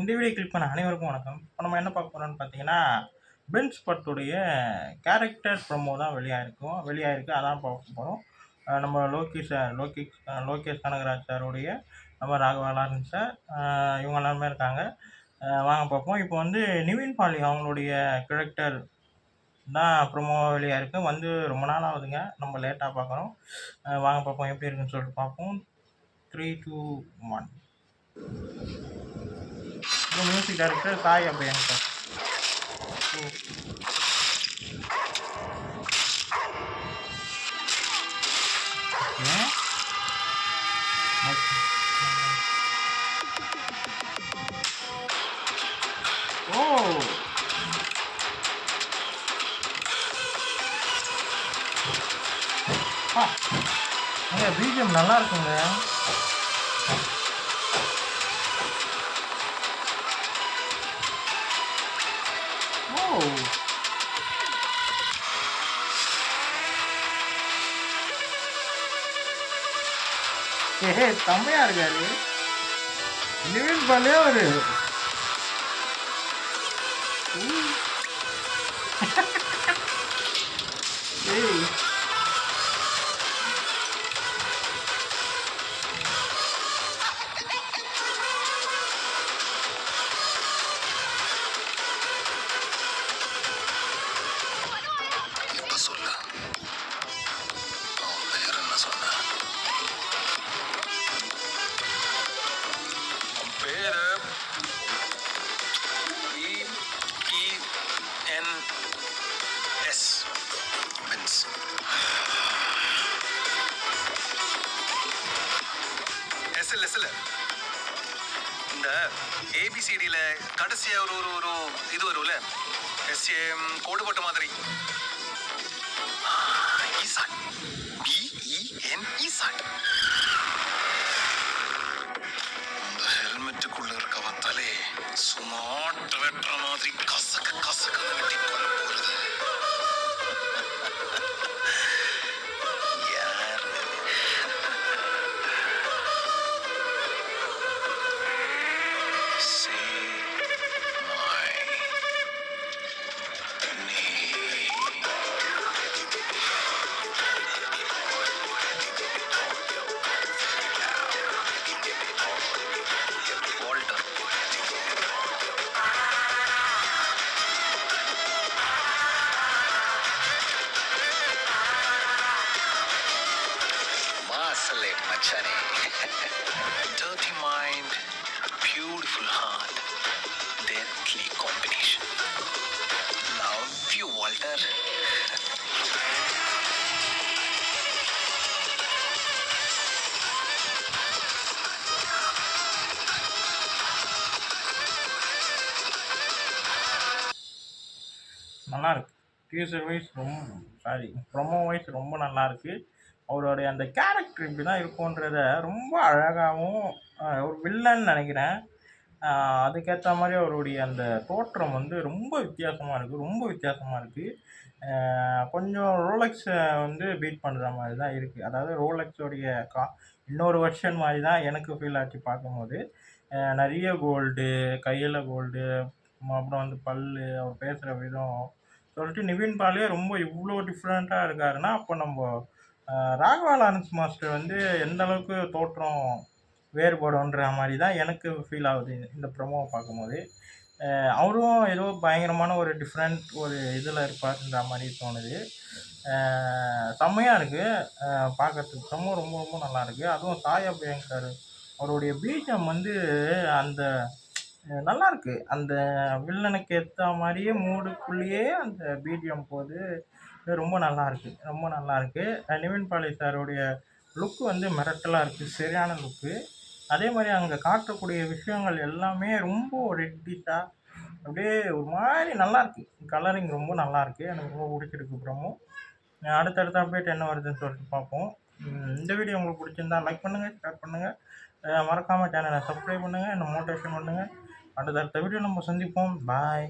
இந்த video click பண்ண அனைவருக்கும் வணக்கம். இப்போ நம்ம என்ன பார்க்க போறோம்னு பார்த்தீங்கன்னா, பென்ஸ் படத்துடைய கேரக்டர் ப்ரோமோ தான் வெளியாயிருக்கு. அதான் பார்க்க போறோம். நம்ம லோகேஷ் கனகராஜ் சாருடைய, நம்ம ராகவா லாரன்ஸ் சார், இவங்க எல்லாருமே இருக்காங்க. வாங்க பார்ப்போம். இப்போ வந்து நிவின் பாலி அவங்களுடைய கேரக்டர் தான் ப்ரோமோவா வெளியாயிருக்கு. வந்து ரொம்ப நாள் ஆகுதுங்க. நம்ம லேட்டா பார்க்குறோம். வாங்க பார்ப்போம் எப்படி இருக்குன்னு சொல்லிட்டு பார்ப்போம். 3, 2, 1. Music director Sai Abhyankar. BGM நல்லா இருக்குங்க. செம்மையா இருக்காரு நிவின் பாலே ஒரு இந்த ஏபிசிடியில் கடைசியாக ஒரு இது வரும்ல, எஸ்ஏஎம் கோடு போட்ட மாதிரி. ஈசான், பிஇஎன் ஈசான். இந்த ஹெல்மெட்டுக்குள்ள இருக்க வந்தாலே சுமாட்டு வெட்டுற மாதிரி கசக்க வெட்டி கொண்டு போறது. Dirty mind, beautiful heart, deadly combination. Love you, Walter. நல்லா இருக்கு. டீசர் வைஸ் ப்ரோமோ வைஸ் ரொம்ப நல்லா இருக்கு. அவருடைய அந்த கேரக்டர் இப்படி தான் இருக்குன்றத ரொம்ப அழகாகவும், ஒரு வில்லன் நினைக்கிறேன். அதுக்கேற்ற மாதிரி அவருடைய அந்த தோற்றம் வந்து ரொம்ப வித்தியாசமாக இருக்குது. கொஞ்சம் ரோலெக்ஸை வந்து பீட் பண்ணுற மாதிரி தான் இருக்குது. அதாவது ரோலெக்ஸோடைய இன்னொரு வெர்ஷன் மாதிரி தான் எனக்கு ஃபீல் ஆச்சு பார்க்கும்போது. நிறைய கோல்டு, கையில் கோல்டு, அப்புறம் வந்து பல்லு, அவர் பேசுகிற விதம் சொல்லிட்டு நிவின் பாலியே ரொம்ப இவ்வளோ டிஃப்ரெண்ட்டாக இருக்காருன்னா, அப்போ நம்ம ராகவா லாரன்ஸ் மாஸ்டர் வந்து எந்த அளவுக்கு தோற்றம் வேறுபடும்ன்ற மாதிரி தான் எனக்கு ஃபீல் ஆகுது இந்த ப்ரோமோவை பார்க்கும்போது. அவரும் ஏதோ பயங்கரமான ஒரு டிஃப்ரெண்ட் ஒரு இதில் இருப்பார்ன்ற மாதிரி தோணுது. செம்மையாக இருக்குது பார்க்கறதுக்கு. ப்ரோமோ ரொம்ப ரொம்ப நல்லாயிருக்கு. அதுவும் சாய் அபயங்கர் அவருடைய பீஜம் வந்து அந்த நல்லாயிருக்கு. அந்த வில்லனுக்கு ஏற்ற மாதிரியே மூடுக்குள்ளேயே அந்த பிஜிஎம் போது ரொம்ப நல்லாயிருக்கு. நிவின் பாலி சாருடைய லுக்கு வந்து மிரட்டலாக இருக்குது. சரியான லுக்கு. அதே மாதிரி அங்கே காட்டக்கூடிய விஷயங்கள் எல்லாமே ரொம்ப ரெட்டிஷாக அப்படியே ஒரு மாதிரி நல்லாயிருக்கு. கலரிங் ரொம்ப நல்லாயிருக்கு. எனக்கு ரொம்ப பிடிச்சிருக்கு ப்ரோமோ. அடுத்தடுத்த அப்டேட் என்ன வருதுன்னு சொல்லிட்டு பார்ப்போம். இந்த வீடியோ உங்களுக்கு பிடிச்சிருந்தா லைக் பண்ணுங்கள், ஷேர் பண்ணுங்கள். மறக்காமல் சேனலை சப்ஸ்கிரைப் பண்ணுங்கள், என்னை மோட்டிவேஷன் பண்ணுங்கள். அடுத்த வீடியோ நம்ம சந்திப்போம். பாய்.